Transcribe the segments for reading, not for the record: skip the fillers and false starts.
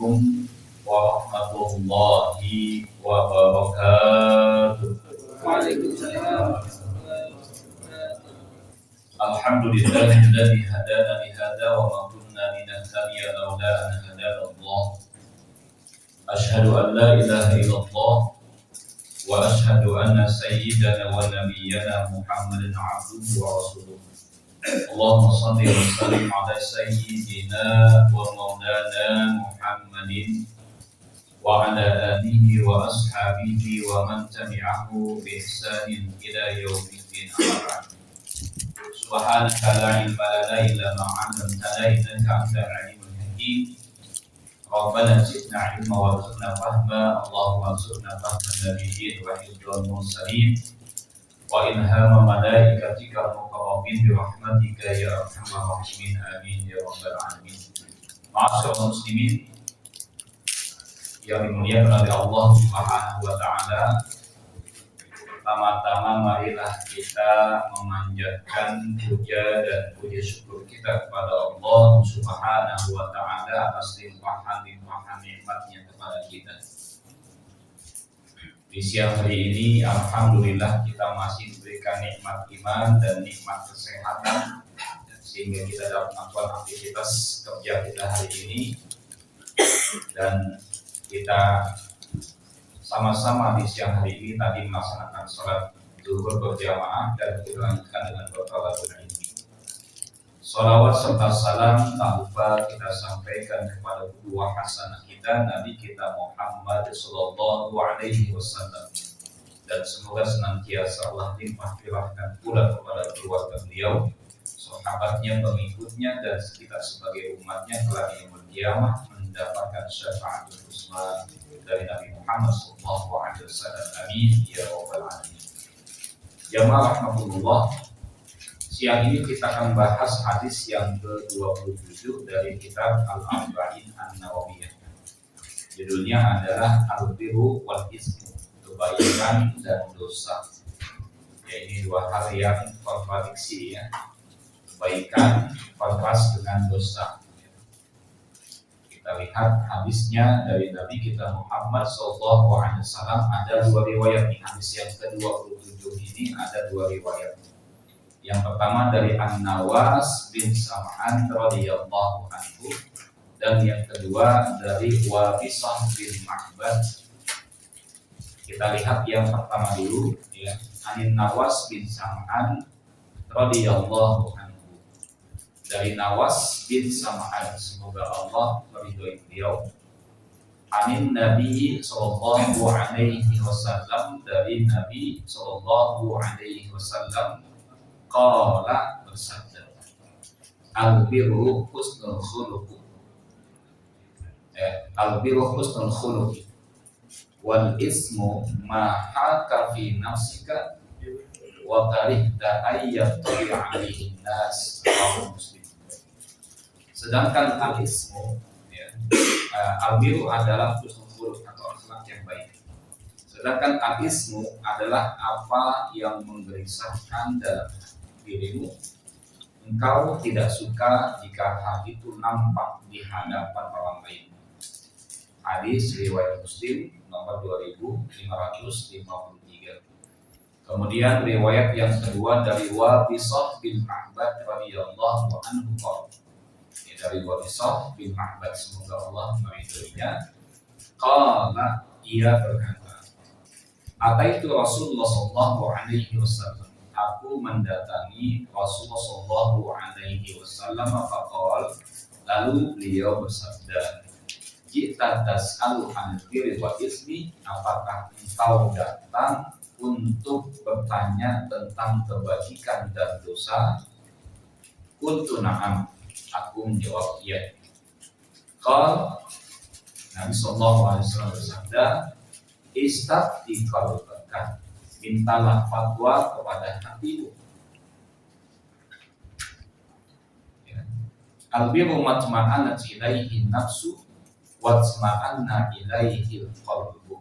Assalamualaikum warahmatullahi wabarakatuh. Waalaikumsalam. Alhamdulillahilladzi hadana li hadza wa ma kunna linahtadiya laula an hadana Allah. Asyhadu an la ilaha illallah wa asyhadu anna sayyidana wa nabiyyana Muhammadan abduhu wa rasuluh. Allahumma shalli wa sallim ala sayyidina wa maulana Muhammadin wa ala alihi wa ashabihi wa man tabi'ahu bi ihsanin ila yaumiddin. Subhanaka la ilma lana illa ma 'allamtana innaka antal alimul hakim. Rabbana zidna ilma warzuqna fahma. Allahumma arzuqna fahman nabiyyin wa hifdzal mursalin wa ilhama malaikatika muqarrabin bi rahmatika ya arhamar rahimin. Amin ya rabbal alamin. Ma'asyiral muslimin yang dimuliakan oleh Allah Subhanahu wa taala, pertama-tama marilah kita memanjatkan puja dan puji syukur kita kepada Allah Subhanahu wa taala atas limpahan nikmatnya kepada kita. Di siang hari ini alhamdulillah kita masih diberikan nikmat iman dan nikmat kesehatan sehingga kita dapat melakukan aktivitas kerja kita hari ini, dan kita sama-sama di siang hari ini tadi melaksanakan sholat zuhur berjamaah dan kita lanjutkan dengan bertolak ini. Sholawat serta salam tak lupa kita sampaikan kepada kedua hasanah kita, Nabi kita Muhammad Sallallahu Alaihi Wasallam, dan semoga senantiasa Allah limpah-limpahkan pula kepada keluarga beliau, sahabatnya, pengikutnya, dan kita sebagai umatnya kelak yaumul qiyamah mendapatkan syafaatul husna dari Nabi Muhammad Sallallahu Alaihi Wasallam. Amin ya rabbal alamin. Jamaah rahmatullah, siang ini kita akan bahas hadis yang ke-27 dari kitab Al-Arba'in An-Nawawiyah. Judulnya adalah Al-Birru wal Ismu, kebaikan dan dosa. Ya, ini dua hal yang kontradiksi ya. Kebaikan kontras dengan dosa. Kita lihat hadisnya dari Nabi kita Muhammad Sallallahu Alaihi Wasallam, ada dua riwayat. Di hadis yang ke-27 ini ada dua riwayat. Yang pertama dari An-Nawas bin Sam'an radhiyallahu anhu, dan yang kedua dari Wabisah bin Ma'bad. Kita lihat yang pertama dulu ya. An-Nawas bin Sam'an radhiyallahu anhu. Dari Nawas bin Sam'an, semoga Allah meridhoi beliau. Anin Nabi sallallahu alaihi wasallam, dari Nabi sallallahu alaihi wasallam, qala bersabda, al-birru husnul khuluq. Al-birru husnul khuluq wal ismu ma haka fi nafsika wa karihta ayyatri alaihi nas. Muslim. Sedangkan al-ismu ya, al-birru adalah husnul khuluq atau akhlak yang baik. Sedangkan al-ismu adalah apa yang menggelisahkan dalam dirimu, engkau tidak suka jika hal itu nampak di hadapan orang lain. Hadis riwayat Muslim nomor 2553. Kemudian riwayat yang kedua dari Wabisah bin Ma'bad radhiyallahu anhu, dari Wabisah bin Ma'bad, semoga Allah meridhoinya. Qala, ia berkata, ataitu Rasulullah sallallahu alaihi wasallam, aku mendatangi Rasulullah sallallahu alaihi wasallam, faqala, lalu beliau bersabda, jita tas'alu anil birri wal ismi, apakah engkau datang untuk bertanya tentang kebajikan dan dosa? Qultu na'am, aku menjawab iya. Qala, Nabi sallallahu alaihi wasallam bersabda, istafti qalbaka, mintalah fatwa kepada hatimu. Ya. Al-birru matma'anat ilaihi nafsu wa tatma'anna ilaihi qalbu.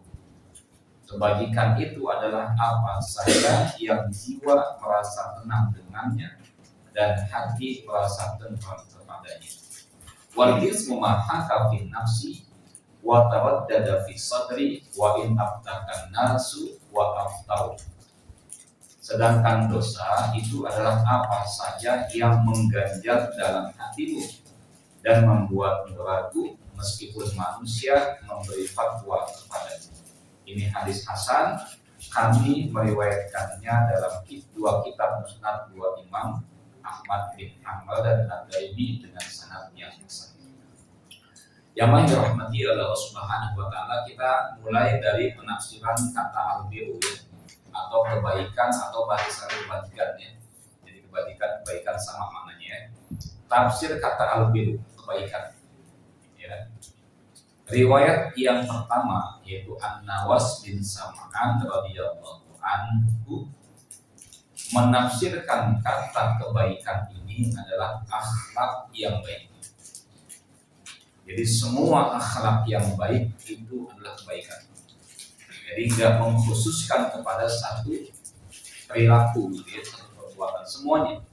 Kebajikan itu adalah apa saja yang jiwa merasa tenang dengannya dan hati merasa tentram kepadanya. Wal ismu ma haka fi nafsi, wa taraddada fi sadri wa in aftakan nasu wa aftau. Sedangkan dosa itu adalah apa saja yang mengganjal dalam hatimu dan membuatmu ragu meskipun manusia memberi fatwa kepadanya. Ini hadis hasan, kami meriwayatkannya dalam dua kitab musnad dua imam Ahmad bin Hanbal dan Ad-Daimi dengan sanad yang sahih. Yang dirahmati oleh Allah Subhanahu wa taala, kita mulai dari penafsiran kata al-birru atau kebaikan atau bahasa kebaikan ya. Jadi kebaikan sama maknanya ya. Tafsir kata al-birru, kebaikan. Ya. Riwayat yang pertama yaitu An-Nawas bin Sam'an radhiyallahu anhu menafsirkan kata kebaikan ini adalah akhlak yang baik. Jadi semua akhlak yang baik itu adalah kebaikan. Jadi tidak mengkhususkan kepada satu perilaku, satu perbuatan, semuanya,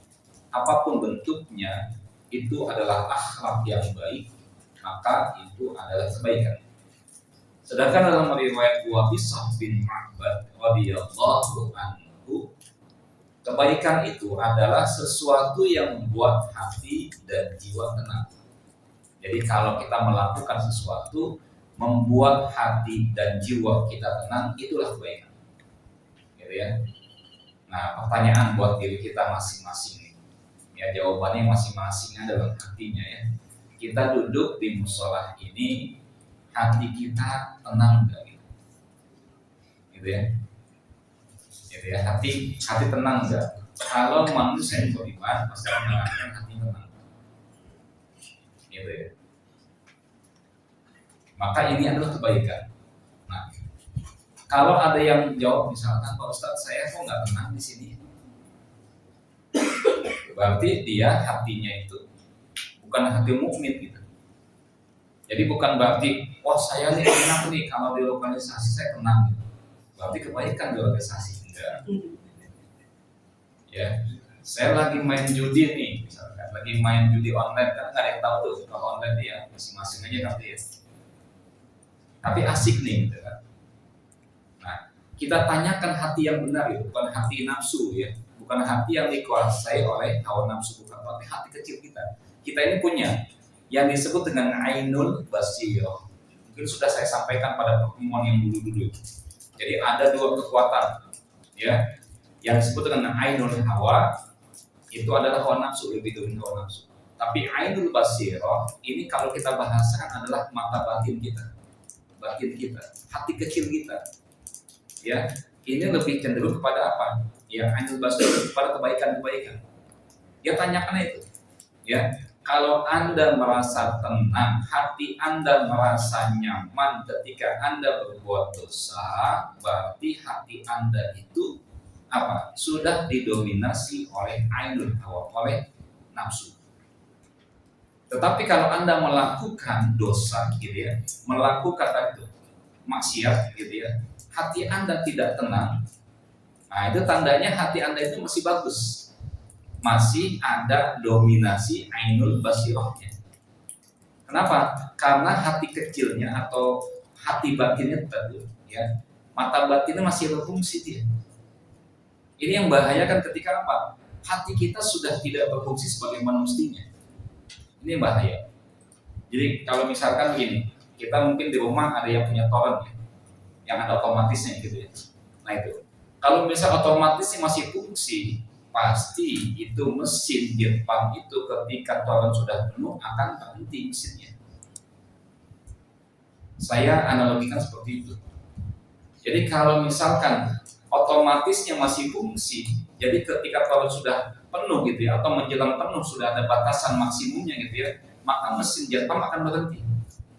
apapun bentuknya itu adalah akhlak yang baik, maka itu adalah kebaikan. Sedangkan dalam riwayat Wabisah bin Ma'bad radhiyallahu anhu, kebaikan itu adalah sesuatu yang membuat hati dan jiwa tenang. Jadi kalau kita melakukan sesuatu membuat hati dan jiwa kita tenang, itulah kebaikan. Gitu ya. Nah, pertanyaan buat diri kita masing-masing. Ya, jawabannya masing-masing dalam hatinya ya. Kita duduk di musola ini, hati kita tenang enggak gitu? Gitu ya. Gitu ya, hati tenang enggak? Kalau manusia yang beriman pasti mengalami hati tenang. Gitu ya. Maka ini adalah kebaikan. Nah, kalau ada yang jawab misalkan, Pak Ustadz, saya kok nggak tenang di sini, berarti dia hatinya itu bukan hati mukmin gitu. Jadi bukan berarti, wah saya nih enak nih kalau di lokalisasi saya tenang gitu. Berarti kebaikan di lokalisasi enggak. Ya, saya lagi main judi nih, misalkan lagi main judi online, kan nggak ada yang tahu tuh kalau online dia masing-masing aja nanti ya. Tapi asik nih gitu kan. Nah, kita tanyakan hati yang benar ya, bukan hati nafsu ya, bukan hati yang dikuasai oleh hawa nafsu, bukan, tapi hati kecil kita. Kita ini punya yang disebut dengan ainul basirah. Mungkin sudah saya sampaikan pada pertemuan yang dulu-dulu. Jadi ada dua kekuatan ya, yang disebut dengan ainul hawa, itu adalah hawa nafsu, lebih dari hawa nafsu. Tapi ainul basirah ini kalau kita bahasakan adalah mata batin kita. Batin kita, hati kecil kita, ya ini lebih cenderung kepada apa? Ya ainul basirah kepada kebaikan-kebaikan. Ya tanyakan itu, ya kalau Anda merasa tenang, hati Anda merasa nyaman ketika Anda berbuat dosa, berarti hati Anda itu apa? Sudah didominasi oleh ainul hawa, oleh nafsu. Tetapi kalau Anda melakukan dosa gitu ya, melakukan itu maksiat gitu ya, hati Anda tidak tenang, nah itu tandanya hati Anda itu masih bagus, masih ada dominasi ainul basirahnya. Kenapa? Karena hati kecilnya atau hati batinnya tadi ya, mata batinnya masih berfungsi dia. Ini yang membahayakan ketika apa? Hati kita sudah tidak berfungsi sebagaimana mestinya. Ini bahaya. Jadi kalau misalkan begini, kita mungkin di rumah ada yang punya torrent ya, yang ada otomatisnya gitu ya. Nah itu, kalau misal otomatisnya masih fungsi, pasti itu mesin di depan itu ketika torrent sudah penuh akan berhenti mesinnya. Saya analogikan seperti itu. Jadi kalau misalkan otomatisnya masih fungsi, jadi ketika torrent sudah penuh gitu ya, atau menjelang penuh sudah ada batasan maksimumnya gitu ya, maka mesin Jepang akan berhenti.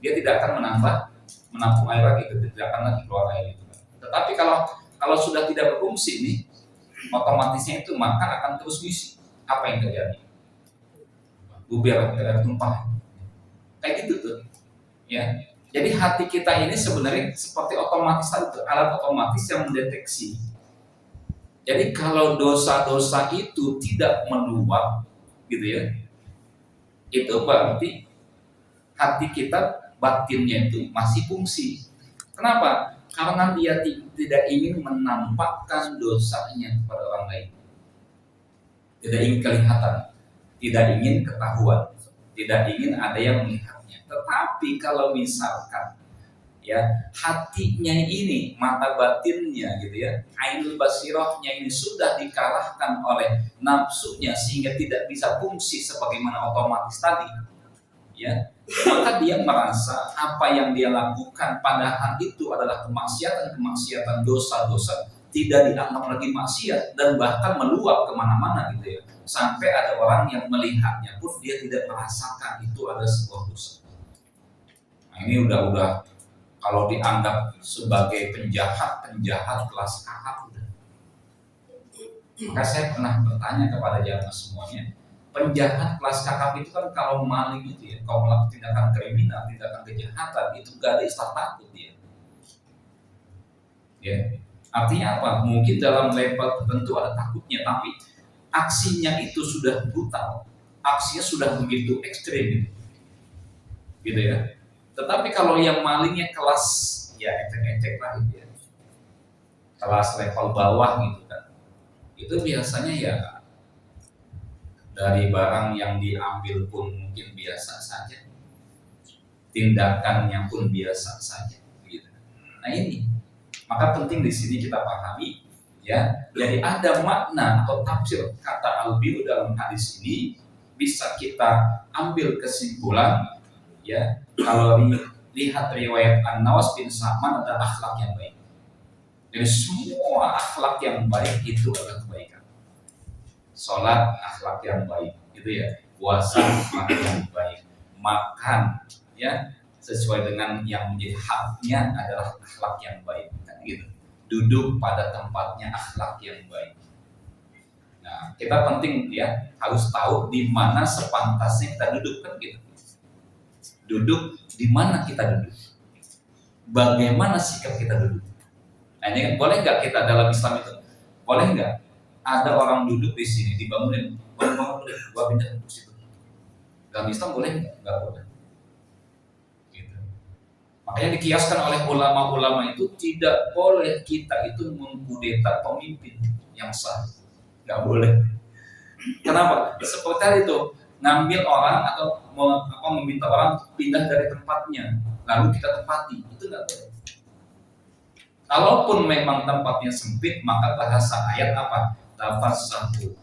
Dia tidak akan menampung air lagi, tidak akan lagi keluar air itu. Tetapi kalau sudah tidak berfungsi nih, otomatisnya itu maka akan terus ngisi. Apa yang terjadi? Bubar, tidak tumpah. Kayak gitu tuh. Ya. Jadi hati kita ini sebenarnya seperti otomatis itu, alat otomatis yang mendeteksi. Jadi kalau dosa-dosa itu tidak meluap gitu ya, itu berarti hati kita batinnya itu masih fungsi. Kenapa? Karena dia tidak ingin menampakkan dosanya kepada orang lain, tidak ingin kelihatan, tidak ingin ketahuan, tidak ingin ada yang melihatnya. Tetapi kalau misalkan ya hatinya ini, mata batinnya gitu ya, ainul basirohnya ini sudah dikalahkan oleh nafsunya sehingga tidak bisa fungsi sebagaimana otomatis tadi, ya, maka dia merasa apa yang dia lakukan padahal itu adalah kemaksiatan, dosa-dosa, tidak dianggap lagi maksiat dan bahkan meluap kemana-mana gitu ya, sampai ada orang yang melihatnya pun dia tidak merasakan itu adalah sebuah dosa. Nah, ini udah kalau dianggap sebagai penjahat kelas kakap udah. Maka saya pernah bertanya kepada jamaah semuanya, penjahat kelas kakap itu kan kalau maling itu ya, kalau melakukan tindakan kriminal, tindakan kejahatan itu gak ada istilah takut dia. Ya, artinya apa? Mungkin dalam level tertentu ada takutnya, tapi aksinya itu sudah brutal, aksinya sudah begitu ekstrim, gitu ya. Tetapi kalau yang malingnya kelas ya ecek-ecek lah gitu ya, kelas level bawah gitu kan, itu biasanya ya dari barang yang diambil pun mungkin biasa saja, tindakannya pun biasa saja, gitu. Nah ini, maka penting di sini kita pahami, ya. Jadi ada makna atau tafsir kata al-biru dalam hadis ini bisa kita ambil kesimpulan, ya. Kalau lihat riwayat An-Nawas bin Sa'man ada akhlak yang baik. Jadi semua akhlak yang baik itu adalah kebaikan. Sholat akhlak yang baik, gitu ya. Puasa akhlak yang baik, makan ya sesuai dengan yang menjadi haknya adalah akhlak yang baik, kan gitu. Duduk pada tempatnya akhlak yang baik. Nah, kita penting ya harus tahu di mana sepantasnya kita duduk, kan gitu. Duduk di mana kita duduk, bagaimana sikap kita duduk. Nah, ini kan boleh nggak kita dalam Islam itu, boleh nggak ada orang duduk di sini dibangunin, bangun gua pindah ke situ. Dalam Islam boleh nggak boleh. Gitu. Makanya dikiaskan oleh ulama-ulama itu tidak boleh kita itu mengkudeta pemimpin yang sah, nggak boleh. Kenapa? Seperti itu, ngambil orang atau meminta orang pindah dari tempatnya, lalu kita tempati, itu nggak boleh. Kalaupun memang tempatnya sempit, maka bahasa ayat apa? Tafassahu,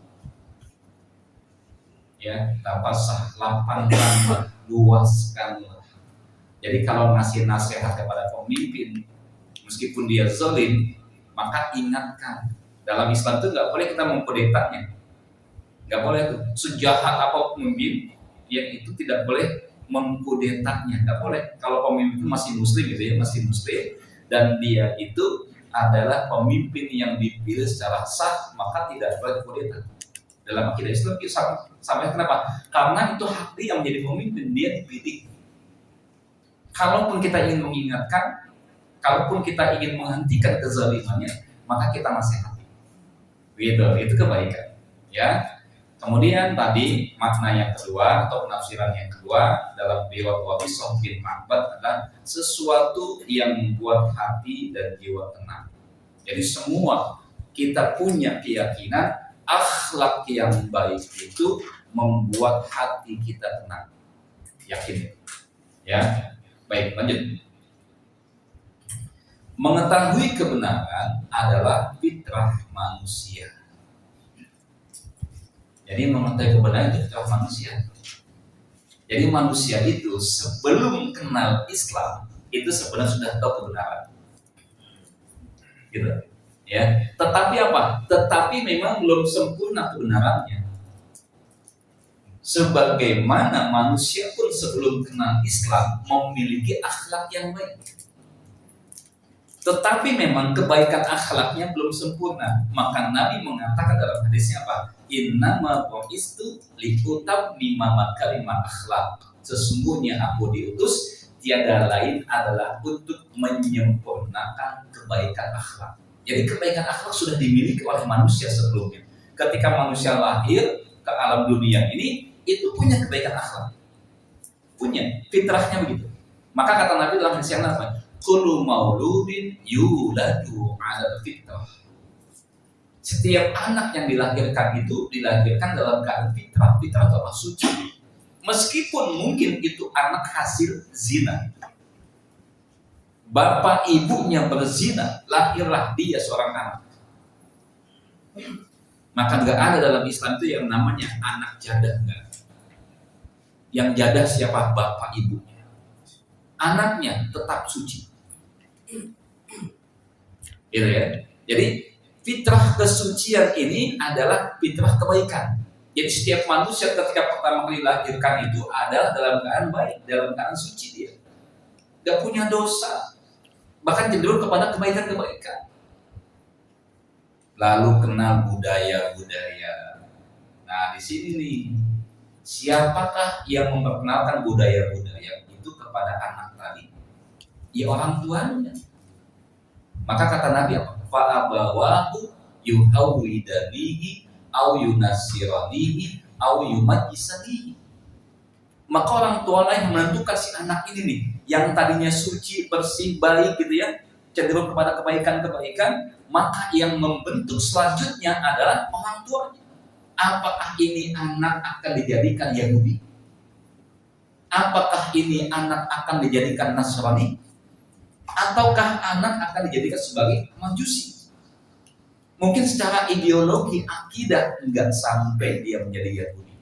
ya, tafassah, lapangkanlah, luaskanlah. Jadi kalau ngasih nasihat kepada pemimpin, meskipun dia zalim, maka ingatkan. Dalam Islam itu nggak boleh kita mengkudetanya, nggak boleh tuh. Sejahat apa pemimpin, ya itu tidak boleh mengkudetanya, nggak boleh. Kalau pemimpin itu masih muslim gitu ya, masih muslim, dan dia itu adalah pemimpin yang dipilih secara sah, maka tidak boleh kudeta. Dalam akidah Islam sama kenapa? Karena itu hak dia yang menjadi pemimpin, dia dipilih. Kalaupun kita ingin mengingatkan, kalaupun kita ingin menghentikan kezalimannya, maka kita nasihati. Gitu, itu kebaikan. Ya. Kemudian tadi makna yang kedua atau penafsiran yang kedua dalam riwayat Wabisah bin Ma'bad adalah sesuatu yang membuat hati dan jiwa tenang. Jadi semua kita punya keyakinan akhlak yang baik itu membuat hati kita tenang. Yakin. Ya. Baik, lanjut. Mengetahui kebenaran adalah fitrah manusia. Jadi mengetahui kebenaran itu fitrah manusia. Jadi manusia itu sebelum kenal Islam itu sebenarnya sudah tahu kebenaran. Gitu. Ya. Tetapi apa? Tetapi memang belum sempurna kebenarannya. Sebagaimana manusia pun sebelum kenal Islam memiliki akhlak yang baik. Tetapi memang kebaikan akhlaknya belum sempurna. Maka Nabi mengatakan dalam hadisnya apa? Innama bu'istu likutamima makarimah akhlak. Sesungguhnya aku diutus tiada lain adalah untuk menyempurnakan kebaikan akhlak. Jadi kebaikan akhlak sudah dimiliki oleh manusia sebelumnya. Ketika manusia lahir ke alam dunia ini, itu punya kebaikan akhlak. Punya, fitrahnya begitu. Maka kata Nabi dalam hadis yang lain, kullu mauludin yuladu 'alal fitrah. Setiap anak yang dilahirkan itu dilahirkan dalam keadaan fitrah. Fitrah itu apa? Suci. Meskipun mungkin itu anak hasil zina. Bapak ibunya berzina, lahirlah dia seorang anak. Maka nggak ada dalam Islam itu yang namanya anak jadah, enggak. Yang jadah siapa? Bapak ibunya. Anaknya tetap suci. Gitu ya. Jadi fitrah kesucian ini adalah fitrah kebaikan. Jadi setiap manusia ketika pertama kali dilahirkan itu adalah dalam keadaan baik, dalam keadaan suci dia. Gak punya dosa. Bahkan cenderung kepada kebaikan-kebaikan. Lalu kenal budaya-budaya. Nah, di sini nih, siapakah yang memperkenalkan budaya-budaya itu kepada anak tadi? Ya orang tuanya. Maka kata Nabi apa? Fa'abawahu yuhawwidanihi au yunasiranihi au yumajisanihi. Maka orang tua yang menentukan si anak ini nih, yang tadinya suci, bersih, baik gitu ya, cenderung kepada kebaikan-kebaikan, maka yang membentuk selanjutnya adalah orang tuanya. Apakah ini anak akan dijadikan Yahudi? Apakah ini anak akan dijadikan Nasrani? Ataukah anak akan dijadikan sebagai Majusi? Mungkin secara ideologi, akidah nggak sampai dia menjadi Yahudi,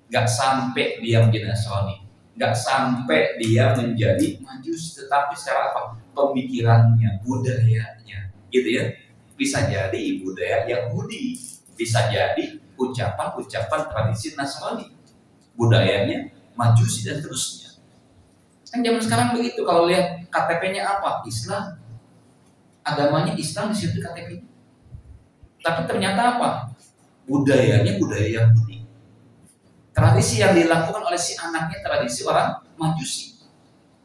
nggak sampai dia menjadi Nasrani, nggak sampai dia menjadi Majusi, tetapi secara apa? Pemikirannya, budayanya, gitu ya. Bisa jadi budaya Yahudi, bisa jadi ucapan-ucapan tradisi Nasrani, budayanya Majusi dan terusnya. Kan zaman sekarang begitu, kalau lihat KTP-nya apa? Islam. Agamanya Islam di situ KTP. Tapi ternyata apa? Budayanya budaya Yahudi. Tradisi yang dilakukan oleh si anaknya tradisi orang Majusi.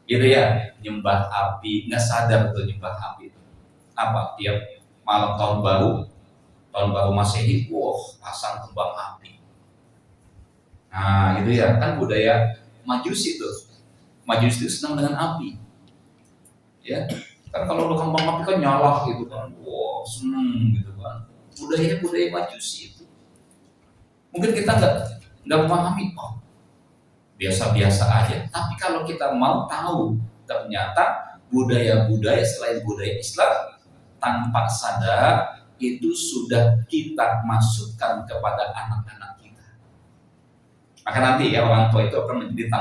Gitu ya, nyembah api, nggak sadar tuh nyembah api. Apa? Tiap malam tahun baru Masehi, pasang kembang api. Nah, gitu ya, kan budaya Majusi tuh. Majusi itu senang dengan api, ya. Kan kalau kembang api kan nyala gitu kan, seneng gitu kan. Budaya Majusi itu. Mungkin kita nggak memahami, biasa-biasa aja. Tapi kalau kita mau tahu, ternyata budaya-budaya selain budaya Islam tanpa sadar itu sudah kita masukkan kepada anak-anak kita. Maka nanti ya orang tua itu akan menjadi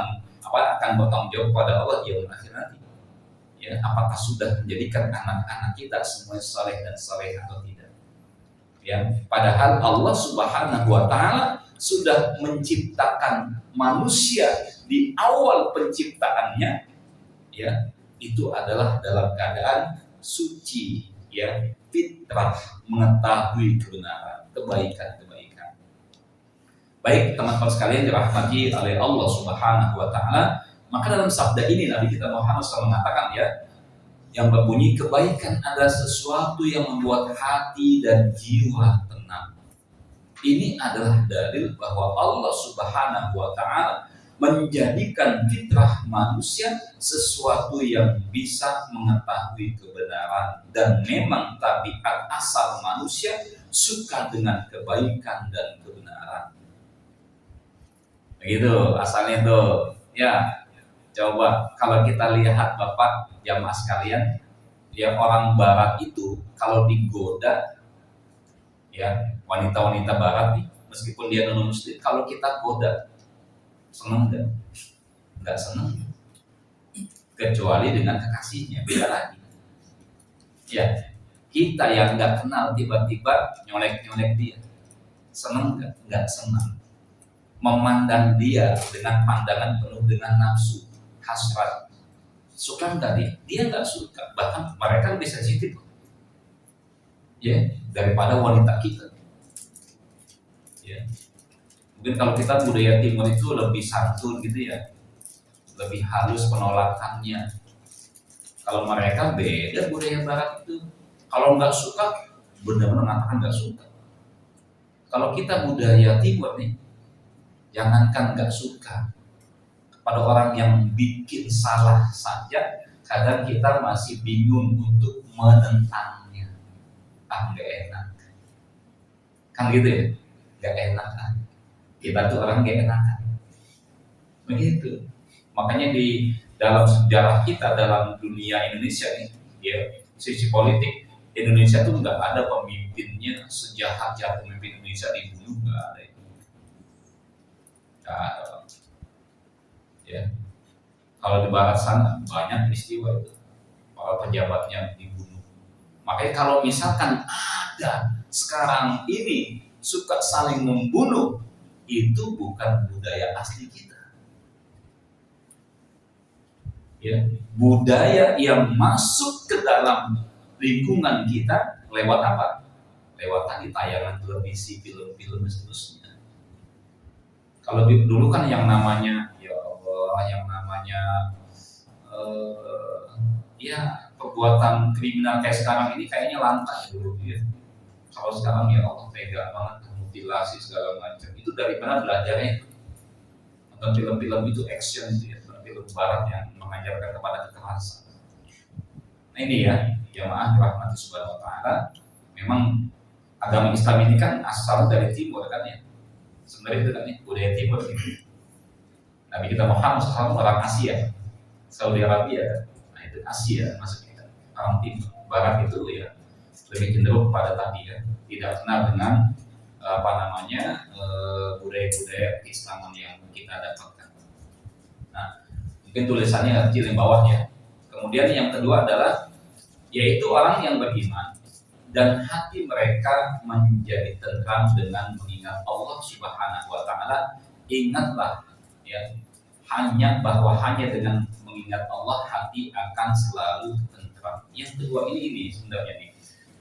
akan bertanggung jawab pada Allah di yaumil akhir nanti. Ya, apakah sudah menjadikan anak-anak kita semuanya saleh dan saleh atau tidak? Ya, padahal Allah Subhanahu wa taala sudah menciptakan manusia di awal penciptaannya, ya, itu adalah dalam keadaan suci, ya, fitrah, mengetahui kebenaran, kebaikan. Baik teman-teman sekalian dirahmati oleh Allah Subhanahu wa taala, maka dalam sabda ini Nabi kita Muhammad SAW mengatakan ya, yang berbunyi kebaikan adalah sesuatu yang membuat hati dan jiwa tenang. Ini adalah dalil bahwa Allah Subhanahu wa taala menjadikan fitrah manusia sesuatu yang bisa mengetahui kebenaran, dan memang tabiat asal manusia suka dengan kebaikan dan kebenaran. Begitu asalnya tuh. Ya, coba kalau kita lihat Bapak jamaah sekalian, ya orang barat itu kalau digoda, ya wanita-wanita barat nih, meskipun dia non muslim, kalau kita goda, seneng nggak? Nggak seneng, kecuali dengan kekasihnya, beda lagi. Ya, kita yang nggak kenal tiba-tiba nyolek dia, seneng nggak? Nggak senang. Memandang dia dengan pandangan penuh dengan nafsu, hasrat, suka nggak dia? Dia nggak suka. Bahkan mereka lebih sensitif, ya, daripada wanita kita. Ya, mungkin kalau kita budaya timur itu lebih santun gitu ya, lebih halus penolakannya. Kalau mereka beda budaya barat itu. Kalau nggak suka, benar-benar mengatakan nggak suka. Kalau kita budaya timur nih, jangankan nggak suka, pada orang yang bikin salah saja, kadang kita masih bingung untuk menentangnya. Nggak enak. Kan gitu ya? Nggak enak kan? Kita tuh orang nggak enak kan? Begitu. Makanya di dalam sejarah kita, dalam dunia Indonesia nih, ya, sisi politik, Indonesia tuh nggak ada pemimpinnya sejahat-jahat pemimpin Indonesia dibunuh, nggak ada itu. Nggak ada. Ya. Kalau di barat sana banyak peristiwa itu, para pejabatnya dibunuh. Makanya kalau misalkan ada sekarang ini suka saling membunuh, itu bukan budaya asli kita. Ya, budaya yang masuk ke dalam lingkungan kita lewat apa? Lewat tadi tayangan televisi, film-film dan seterusnya. Kalau dulu kan yang namanya yang namanya ya perbuatan kriminal kayak sekarang ini kayaknya langka dulu ya. Kalau sekarang ya Allah tega banget, mutilasi segala macam. Itu dari mana belajarnya? Nonton film-film itu action itu ya, film barat yang mengajarkan kepada kekerasan. Nah ini ya, jamaah dirahmati subhanahu wa ta'ala. Memang agama Islam ini kan asal dari timur kan ya. Sebenarnya itu kan ya, budaya timur gitu. Nabi kita Muhammad SAW orang Asia, Saudi Arabia, nah itu Asia maksudnya, orang timur, barat itu ya lebih cenderung kepada tadi ya, tidak kenal dengan budaya-budaya keislaman yang kita dapatkan. Nah, mungkin tulisannya kecil yang bawah ya. Kemudian yang kedua adalah yaitu orang yang beriman dan hati mereka menjadi tentram dengan mengingat Allah Subhanahu wa taala. Ingatlah ya, hanya dengan mengingat Allah hati akan selalu tentram. Yang kedua ini sebenarnya nih.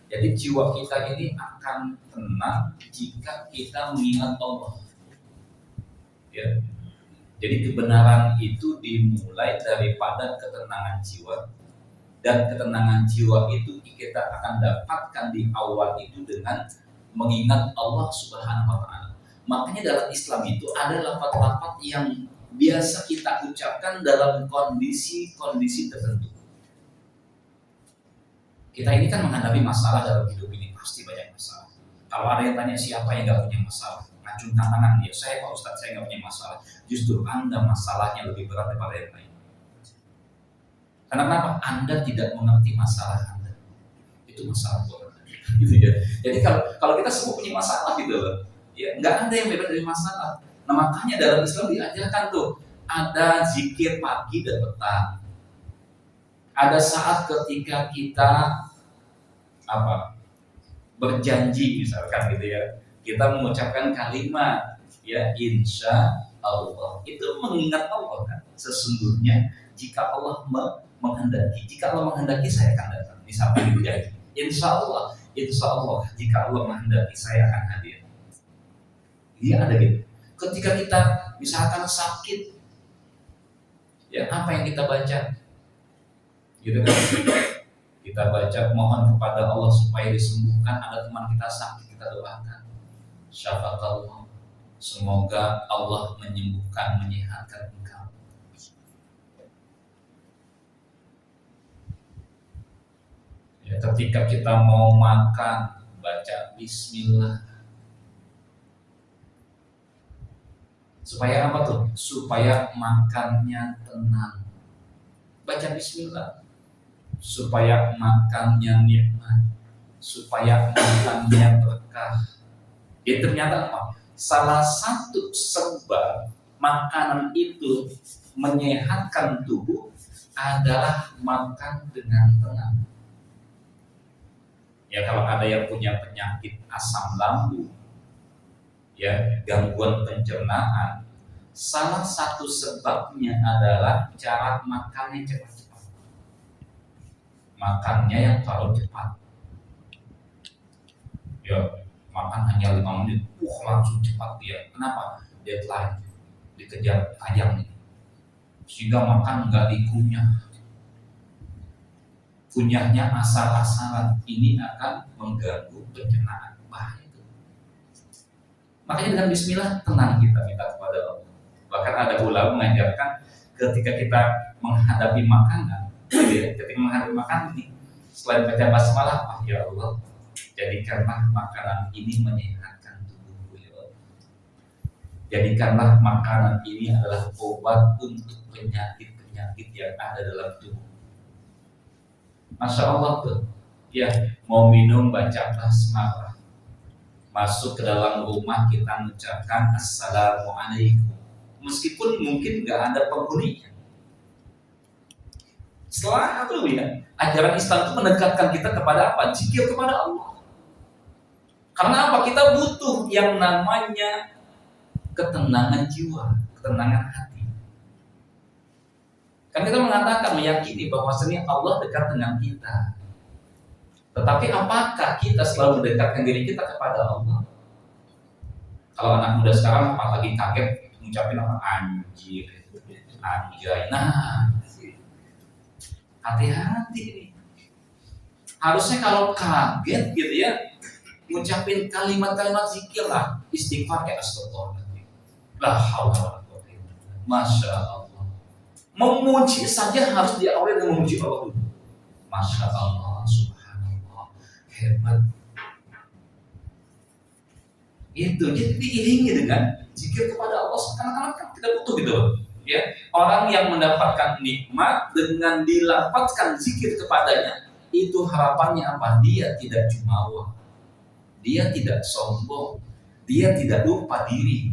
Jadi jiwa kita ini akan tenang jika kita mengingat Allah. Ya. Jadi kebenaran itu dimulai daripada ketenangan jiwa, dan ketenangan jiwa itu kita akan dapatkan di awal itu dengan mengingat Allah Subhanahu wa taala. Makanya dalam Islam itu ada lafaz-lafaz yang biasa kita ucapkan dalam kondisi-kondisi tertentu. Kita ini kan menghadapi masalah dalam hidup ini, pasti banyak masalah. Kalau ada yang tanya siapa yang nggak punya masalah, ngacungkan tangan dia, saya Pak Ustadz, saya nggak punya masalah. Justru Anda masalahnya lebih berat daripada yang lain. Karena kenapa? Anda tidak mengerti masalah Anda. Itu masalah buat Anda. Gitu ya. Jadi kalau kita semua punya masalah gitu loh, ya nggak ada yang bebas dari masalah. Nah makanya dalam Islam diajarkan tuh ada zikir pagi dan petang. Ada saat ketika kita berjanji misalkan gitu ya, kita mengucapkan kalimat ya insya Allah, itu mengingat Allah kan. Sesungguhnya jika Allah menghendaki saya akan datang. Misalkan berjanji insya Allah jika Allah menghendaki saya akan hadir. Dia ada gitu. Ketika kita misalkan sakit, ya apa yang kita baca? Gitu kan? Kita baca mohon kepada Allah supaya disembuhkan. Ada teman kita sakit, kita doakan syafakallah, semoga Allah menyembuhkan, menyehatkan engkau. Ya, ketika kita mau makan, baca bismillah. Supaya apa tuh? Supaya makannya tenang. Baca bismillah. Supaya makannya nikmat, supaya makannya berkah. Jadi ternyata apa? Salah satu sebab makanan itu menyehatkan tubuh adalah makan dengan tenang. Ya kalau ada yang punya penyakit asam lambung, ya gangguan pencernaan, salah satu sebabnya adalah cara makannya cepat. Makannya yang terlalu cepat. Ya, makan hanya 5 menit, langsung cepat dia. Kenapa? Deadline, dikejar tayang nih. Sehingga makan nggak dikunyah. Kunyahnya asal-asalan, ini akan mengganggu pencernaan. Bahaya itu. Makanya dengan bismillah tenang kita minta kepada Allah. Bahkan Bahkan ada ulama mengajarkan ketika kita menghadapi makanan, ketika menghadapi makanan ini, selain baca basmalah, ya Allah, jadikanlah makanan ini menyehatkan tubuhku ya Allah. Jadikanlah makanan ini adalah obat untuk penyakit-penyakit yang ada dalam tubuh. Masya Allah tuh, ya mau minum baca basmalah, masuk ke dalam rumah kita mengucapkan assalamualaikum, meskipun mungkin nggak ada penghuninya. Selalu ya, ajaran Islam itu mendekatkan kita kepada apa? Zikir kepada Allah. Karena apa? Kita butuh yang namanya ketenangan jiwa, ketenangan hati. Kan kita mengatakan, meyakini bahwasanya Allah dekat dengan kita. Tetapi apakah kita selalu mendekatkan diri kita kepada Allah? Kalau anak muda sekarang apalagi kaget ngucapin apa? Anjir, anjay. Nah, hati-hati nih. Harusnya kalau kaget gitu ya, ngucapin kalimat-kalimat zikir lah, istighfar kayak astagfirullah. La haula wala quwwata illa billah. Masya Allah. Memuji saja harus diawali dengan memuji Allah dulu. Masya Allah, subhanallah, hebat. Itu jadi diiringi dengan zikir kepada Allah. Karena kan kita butuh gitu, ya. Orang yang mendapatkan nikmat dengan dilapatkan zikir kepadanya, itu harapannya apa? Dia tidak jumawa, dia tidak sombong, dia tidak lupa diri.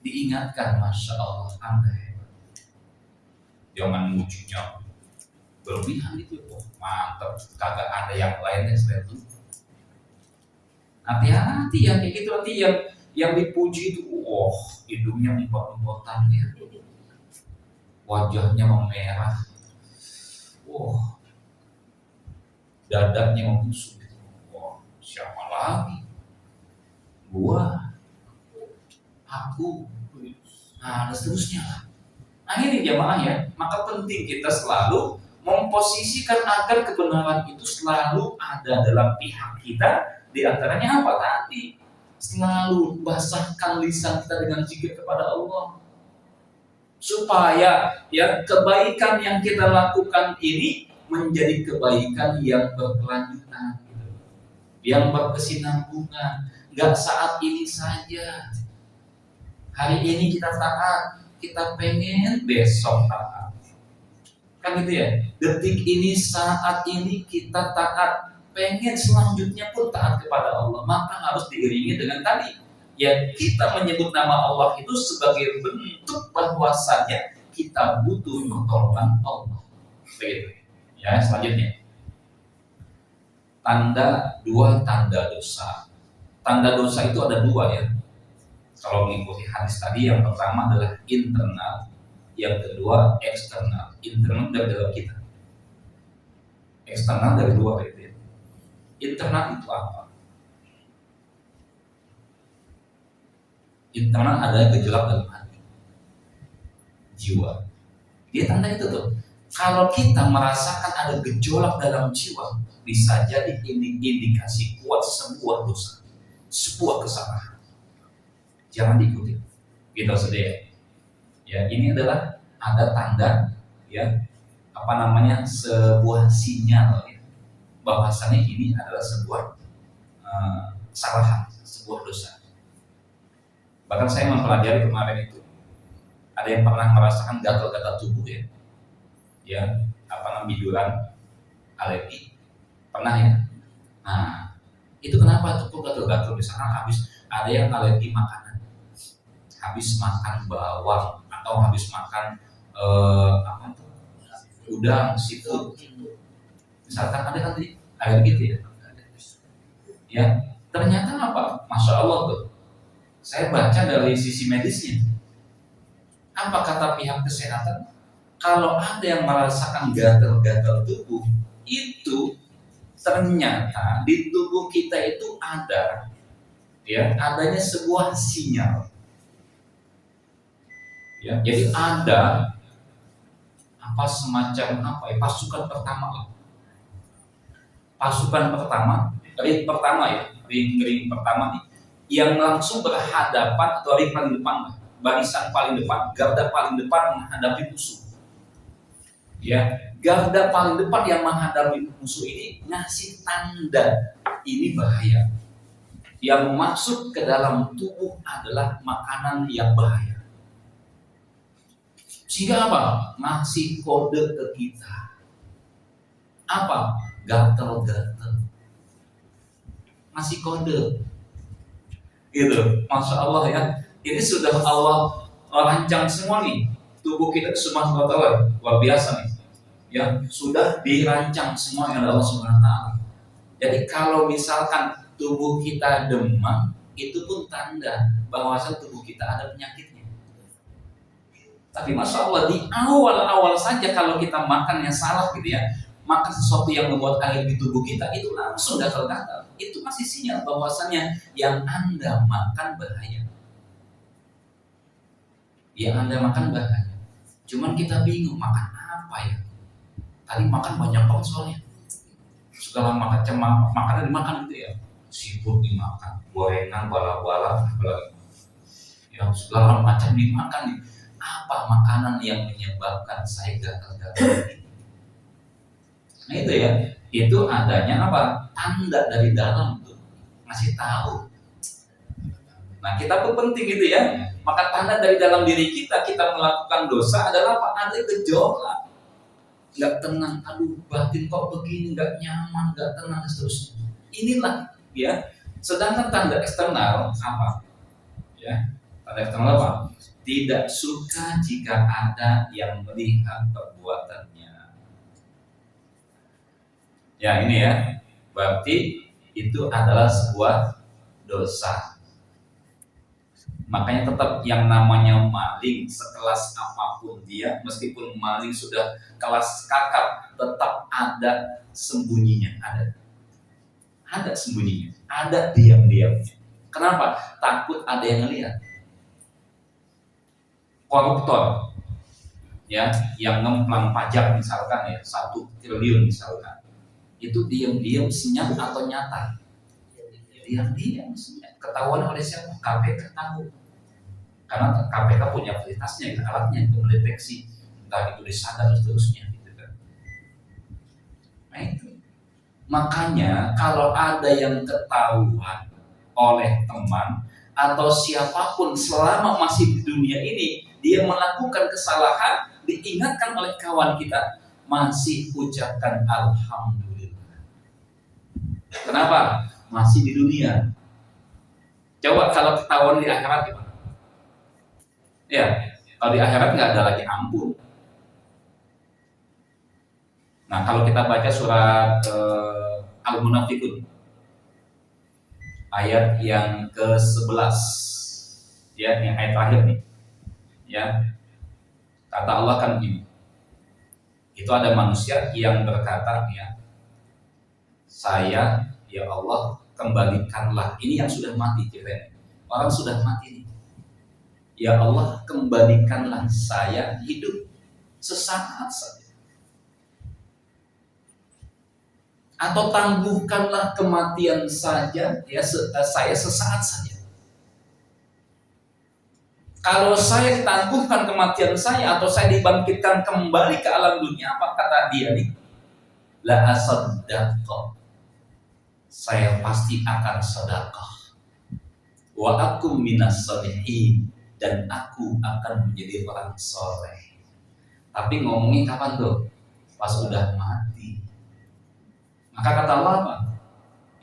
Diingatkan, Masya Allah, Anda hebat. Jangan mujinya berlebihan itu, mantap, kagak ada yang lainnya selain itu. Hati-hati yang kayak gitu, nanti yang dipuji itu, hidungnya empot-empotan ya, wajahnya memerah, dadanya membusuk. Siapa lagi? Gua, aku, nah dan seterusnya lah. Akhirnya jamaah ya, maka penting kita selalu memposisikan agar kebenaran itu selalu ada dalam pihak kita. Di antaranya apa tadi? Selalu basahkan lisan kita dengan zikir kepada Allah, supaya ya kebaikan yang kita lakukan ini menjadi kebaikan yang berkelanjutan, yang berkesinambungan. Gak saat ini saja. Hari ini kita taat, kita pengen besok taat. Kan gitu ya. Detik ini, saat ini kita taat, pengen selanjutnya pun taat kepada Allah. Maka harus diiringi dengan tadi, ya kita menyebut nama Allah itu sebagai bentuk bahwasanya kita butuh pertolongan Allah. Begitu. Ya, selanjutnya. Dua tanda dosa. Tanda dosa itu ada dua ya. Kalau mengikuti hadis tadi, yang pertama adalah internal, yang kedua eksternal. Internal dari dalam kita, eksternal dari luar gitu ya. Internal itu apa? Internal adalah gejolak dalam hati, jiwa. Dia tanda itu tuh. Kalau kita merasakan ada gejolak dalam jiwa, bisa jadi indikasi kuat sebuah dosa, sebuah kesalahan. Jangan diikuti. Gitu saudara. Ya, ini adalah ada tanda ya, sebuah sinyal ya, bahwasannya ini adalah sebuah kesalahan, sebuah dosa. Bahkan saya mempelajari kemarin itu, ada yang pernah merasakan gatal-gatal tubuh ya, biduran, alergi, pernah ya. Nah, itu kenapa tuh kok gatal-gatal? Misalkan habis ada yang alergi makanan, habis makan bawang atau habis makan udang, seafood. Misalkan ada kan alergi gitu ya. Ya, ternyata apa? Masya Allah tuh. Saya baca dari sisi medisnya. Apa kata pihak kesehatan? Kalau ada yang merasakan gatal-gatal tubuh, itu ternyata di tubuh kita itu ada adanya sebuah sinyal. Ya, jadi ada semacam pasukan pertama. Pasukan pertama, ring pertama nih, yang langsung berhadapan, atau ring paling depan barisan paling depan, garda paling depan menghadapi musuh. Ya, garda paling depan yang menghadapi musuh ini ngasih tanda ini bahaya. Yang masuk ke dalam tubuh adalah makanan yang bahaya. Sehingga apa? Ngasih kode ke kita. Apa? Gatel-gatel. Ngasih kode. Gitu. Masya Allah ya. Ini sudah Allah rancang semua nih. Tubuh kita Subhanahu wa ta'ala luar biasa nih. Ya, sudah dirancang semua oleh Allah Subhanahu wa ta'ala. Jadi kalau misalkan tubuh kita demam, itu pun tanda bahwa tubuh kita ada penyakitnya. Tapi Masya Allah di awal-awal saja kalau kita makan yang salah gitu ya, makan sesuatu yang membuat air di tubuh kita itu langsung gatal-gatal. Itu masih sinyal bahwasannya yang Anda makan bahaya. Yang Anda makan bahaya. Cuman kita bingung makan apa ya. Tadi makan banyak banget soalnya. Segala makanan dimakan gitu ya. Siput dimakan, gorengan, bala-bala, yang segala macam dimakan. Apa makanan yang menyebabkan saya gatal-gatal? Nah itu ya, itu adanya apa? Tanda dari dalam tuh ngasih tahu. Nah kita pun penting gitu ya. Maka tanda dari dalam diri kita melakukan dosa adalah apa? Ada gejolak, nggak tenang. Aduh batin kok begini, nggak nyaman, nggak tenang dan seterusnya. Inilah ya. Sedangkan tanda eksternal apa? Ya, tanda eksternal apa? Tidak suka jika ada yang melihat perbuatannya. Ya ini ya, berarti itu adalah sebuah dosa. Makanya tetap yang namanya maling sekelas apapun dia, meskipun maling sudah kelas kakap, tetap ada sembunyinya, ada sembunyinya, ada diam-diamnya. Kenapa? Takut ada yang ngelihat. Koruptor, ya, yang ngemplang pajak misalkan ya 1 triliun misalkan, itu diam-diam senyap atau nyata? Diam-diam senyap. Ketahuan oleh siapa? KPK tahu. Karena KPK punya fasilitasnya, alatnya untuk mendeteksi entah itu disadar dan seterusnya, gitu kan. Nah itu. Makanya kalau ada yang ketahuan oleh teman atau siapapun selama masih di dunia ini, dia melakukan kesalahan, diingatkan oleh kawan kita, masih ucapkan alhamdulillah. Kenapa? Masih di dunia. Coba kalau ketahuan di akhirat gimana? Ya, kalau di akhirat nggak ada lagi ampun. Nah, kalau kita baca surat Al-Munafiqun ayat yang ke-11, ya, yang ayat terakhir nih. Ya, kata Allah kan ini, itu ada manusia yang berkata ya, saya ya Allah kembalikanlah, ini yang sudah mati kira-kira, orang sudah mati nih, ya Allah kembalikanlah saya hidup sesaat saja, atau tangguhkanlah kematian saja ya, saya sesaat saja. Kalau saya ditangguhkan kematian saya atau saya dibangkitkan kembali ke alam dunia, apa kata dia nih? La asaddaqah. Saya pasti akan sedekah. Wa akum minas sholihin, dan aku akan menjadi orang soleh. Tapi ngomongin kapan tuh? Pas udah mati. Maka kata Allah apa?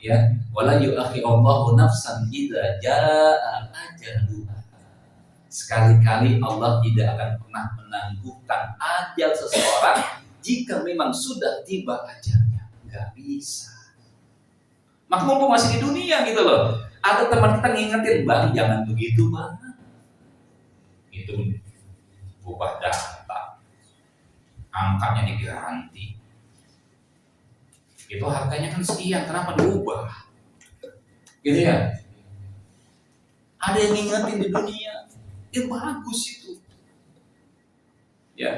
Ya, wala yu'akhirullahu nafsan idza jaa ajaluha. Sekali-kali Allah tidak akan pernah menangguhkan ajal seseorang jika memang sudah tiba ajalnya. Nggak bisa. Maka mumpung masih di dunia gitu loh. Ada teman kita ngingetin, bang jangan begitu bang. Itu ubah data, angkanya diganti. Itu harganya kan sekian, kenapa diubah? Gitu ya. Ada yang ngingetin di dunia. Bagus itu, ya.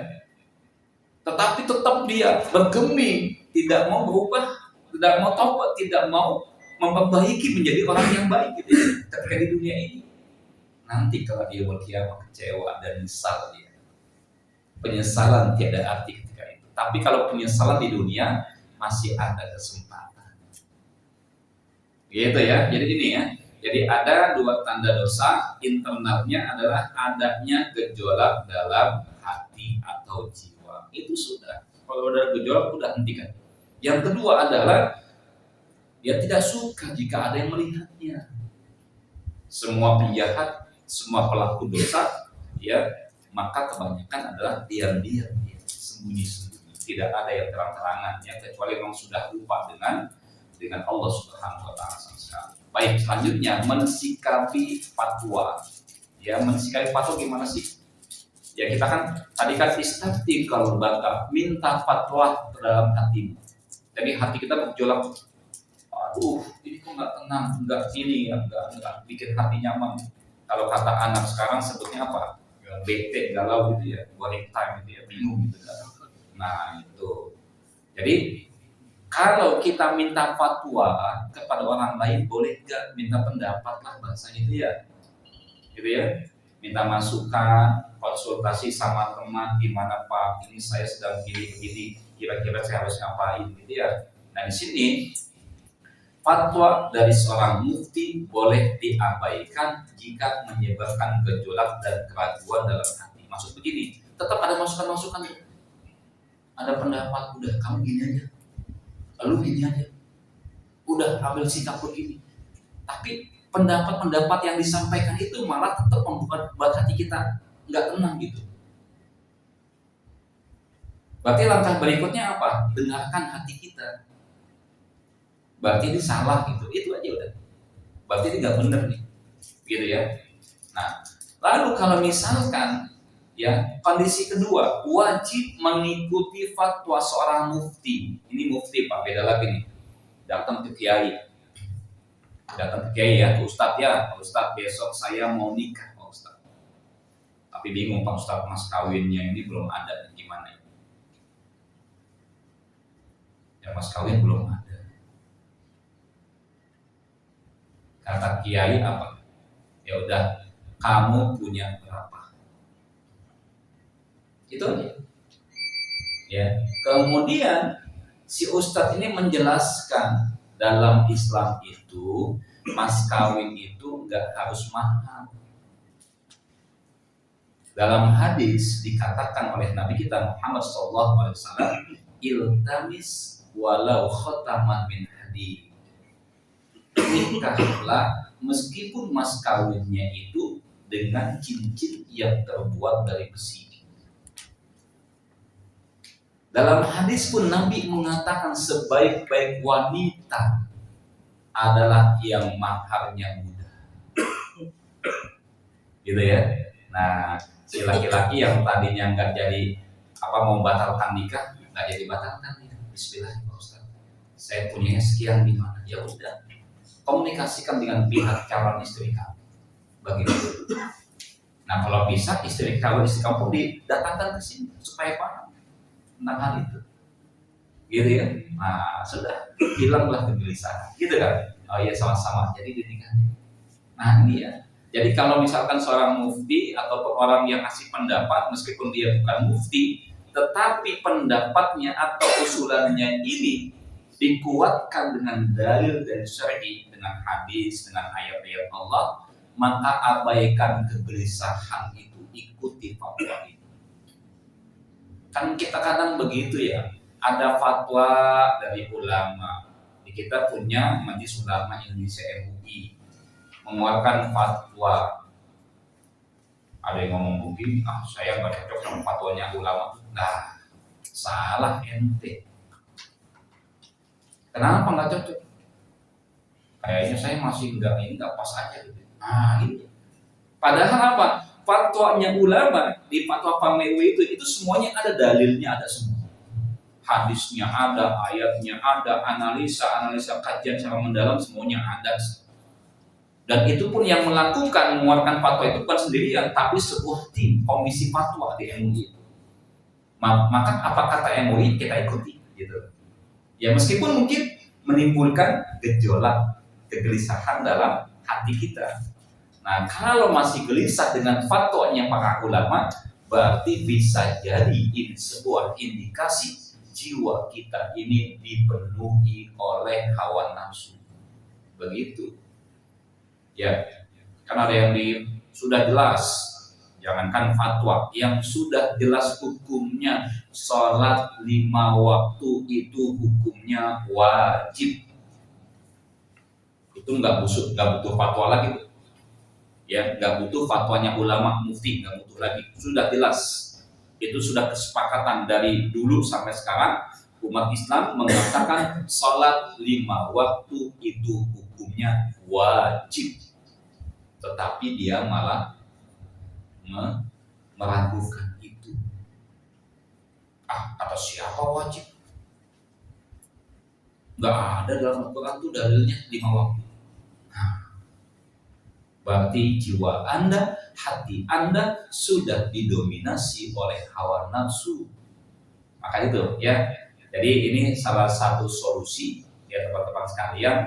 Tetapi tetap dia bergeming, tidak mau berubah, tidak mau taubat, tidak mau memperbaiki menjadi orang yang baik gitu, ketika di dunia ini. nanti kalau dia berkiamat kecewa dan nyesal dia. Penyesalan tiada arti ketika itu. Tapi kalau penyesalan di dunia masih ada kesempatan. Gitu ya. Jadi ini ya. Jadi ada dua tanda dosa, internalnya adalah adanya gejolak dalam hati atau jiwa. Itu sudah. Kalau ada gejolak udah hentikan. Yang kedua adalah dia tidak suka jika ada yang melihatnya. Semua penjahat, semua pelaku dosa, ya, maka kebanyakan adalah diam-diam, sembunyi-sembunyi. Tidak ada yang terang-terangan, ya, kecuali memang sudah lupa dengan Allah Subhanahu Wa Taala sekali. Baik, selanjutnya mensikapi fatwa. Ya, mensikapi fatwa gimana sih? Ya, kita kan tadi kan istafti kalau bakal minta fatwa dalam hatimu. Jadi hati kita bergejolak, aduh, ini kok nggak tenang, nggak ini, nggak bikin hati nyaman. Kalau kata anak sekarang sebutnya apa? Bete, galau gitu ya, boring time gitu ya, bingung gitu kan. Nah itu. Jadi kalau kita minta fatwa kepada orang lain, boleh nggak minta pendapat lah bahasa gitu ya, minta masukan, konsultasi sama teman, gimana Pak, ini saya sedang begini, kira-kira saya harus ngapain gitu ya. Nah di sini fatwa dari seorang mufti boleh diabaikan jika menyebabkan gejolak dan keraguan dalam hati. Maksud begini, tetap ada masukan-masukan, ada pendapat, udah kamu gini aja, lalu gini aja, udah ambil sikap begini. Tapi pendapat-pendapat yang disampaikan itu malah tetap membuat hati kita nggak tenang gitu. Berarti langkah berikutnya apa? Dengarkan hati kita. Berarti ini salah gitu, itu aja udah. Berarti ini nggak benar nih, gitu ya. Nah, lalu kalau misalkan ya kondisi kedua, wajib mengikuti fatwa seorang mufti. Ini mufti Pak, beda lagi nih. Datang ke kiai ya, Ustadz ya, Pak Ustadz besok saya mau nikah Pak Ustadz. Tapi bingung Pak Ustadz, mas kawinnya ini belum ada, gimana ya? Ya mas kawin belum ada. Kata kiai apa? Ya udah, kamu punya berapa? Itu aja. Ya. Kemudian si Ustadz ini menjelaskan dalam Islam itu mas kawin itu nggak harus mahal. Dalam hadis dikatakan oleh Nabi kita Muhammad SAW, iltamis walau khataman min hadid. Nikahlah meskipun mas kawinnya itu dengan cincin yang terbuat dari besi. Dalam hadis pun Nabi mengatakan sebaik-baik wanita adalah yang maharnya mudah. Gitu ya. Nah, si laki-laki yang tadinya nggak jadi mau batalkan nikah, nggak jadi batalkan nikah. Bismillah Pak Ustaz, saya punya sekian di mana? Ya udah, komunikasikan dengan pihak calon istri kamu. Begitu. Nah kalau bisa calon istri kamu didatangkan ke sini supaya paham tentang hal itu, gitu ya. Nah sudah, hilanglah kegelisahan, gitu kan? Oh iya sama-sama. Jadi dinikahi. Nah ini ya. Jadi kalau misalkan seorang mufti atau orang yang ngasih pendapat, meskipun dia bukan mufti, tetapi pendapatnya atau usulannya ini dikuatkan dengan dalil dari syar'i, dengan hadis, dengan ayat-ayat Allah, maka abaikan kegelisahan itu, ikuti fatwa itu. Kan kita kadang begitu ya, ada fatwa dari ulama. Kita punya Majelis Ulama Indonesia MUI mengeluarkan fatwa. Ada yang ngomong begini, saya nggak cocok sama fatwanya ulama. Nah, salah ente. Kenapa nggak cocok? Kayaknya saya masih nggak pas aja gitu. Nah ini. Padahal apa? Fatwanya ulama di fatwa MUI itu semuanya ada dalilnya, ada semua. Hadisnya ada, ayatnya ada, analisa kajian secara mendalam semuanya ada. Dan itu pun yang mengeluarkan fatwa itu bukan sendirian, tapi sebuah tim komisi fatwa di MUI. Maka apa kata MUI kita ikuti, gitu. Ya meskipun mungkin menimbulkan gejolak, kegelisahan dalam hati kita. Nah, kalau masih gelisah dengan fatwanya para ulama, berarti bisa jadi ini sebuah indikasi jiwa kita ini dipenuhi oleh hawa nafsu. Begitu. Ya, karena ada yang sudah jelas, jangankan fatwa, yang sudah jelas hukumnya sholat 5 waktu itu hukumnya wajib. Itu nggak butuh fatwa lagi, ya, nggak butuh fatwanya ulama mufti, nggak butuh lagi, sudah jelas. Itu sudah kesepakatan dari dulu sampai sekarang, umat Islam mengatakan sholat 5 waktu itu hukumnya wajib. Tetapi dia malah meragukan itu. Kata siapa wajib? Nggak ada dalam Al-Quran tuh dalilnya 5 waktu. Berarti jiwa Anda, hati Anda sudah didominasi oleh hawa nafsu. Maka itu, ya. Jadi ini salah satu solusi, ya teman-teman sekalian,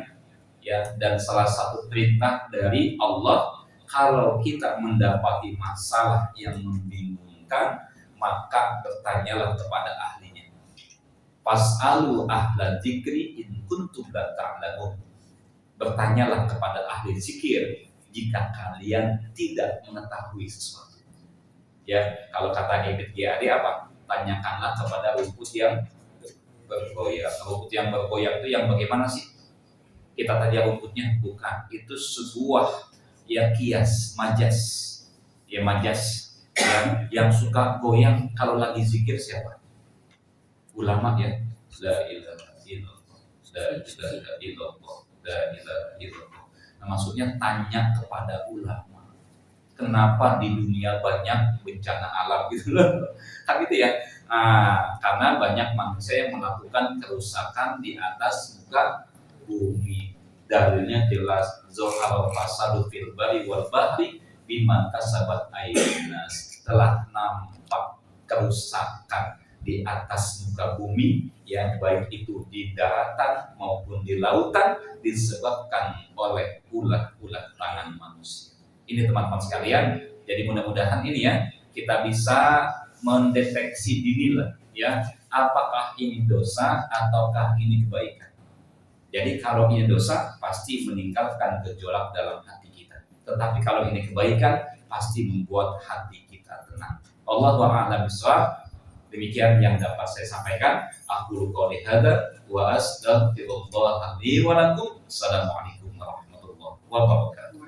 ya, dan salah satu perintah dari Allah. Kalau kita mendapati masalah yang membingungkan, maka bertanyalah kepada ahlinya. Fas'alu ahla dzikri in kuntum la ta'lamun. Bertanyalah kepada ahli zikir jika kalian tidak mengetahui sesuatu. Ya, kalau kata Ibn G.A.D. apa? Tanyakanlah kepada rumput yang bergoyang. Rumput yang bergoyang itu yang bagaimana sih? Kita tanya rumputnya, bukan. Itu sebuah ya kias, majas. Ya majas yang suka goyang kalau lagi zikir siapa? Ulama, ya. La ilaha illallah. La ilaha illallah. La ilaha illallah. Maksudnya tanya kepada ulama, kenapa di dunia banyak bencana alam gitu loh, kan gitu ya. Karena banyak manusia yang melakukan kerusakan di atas muka bumi. Dalilnya jelas, zohar fasadu fil bari wal bahri bima kasabat aydin nas. Telah nampak kerusakan di atas muka bumi, yang baik itu di daratan maupun di lautan, disebabkan oleh ulah-ulah tangan manusia. Ini teman-teman sekalian, jadi mudah-mudahan ini ya kita bisa mendeteksi dini lah, ya, apakah ini dosa ataukah ini kebaikan. Jadi kalau ini dosa pasti meninggalkan gejolak dalam hati kita. Tetapi kalau ini kebaikan pasti membuat hati kita tenang. Allahu a'lam bishawab. Demikian yang dapat saya sampaikan. Aku qouli hadza wa astaghfirullah li wa lakum. Assalamualaikum warahmatullahi wabarakatuh.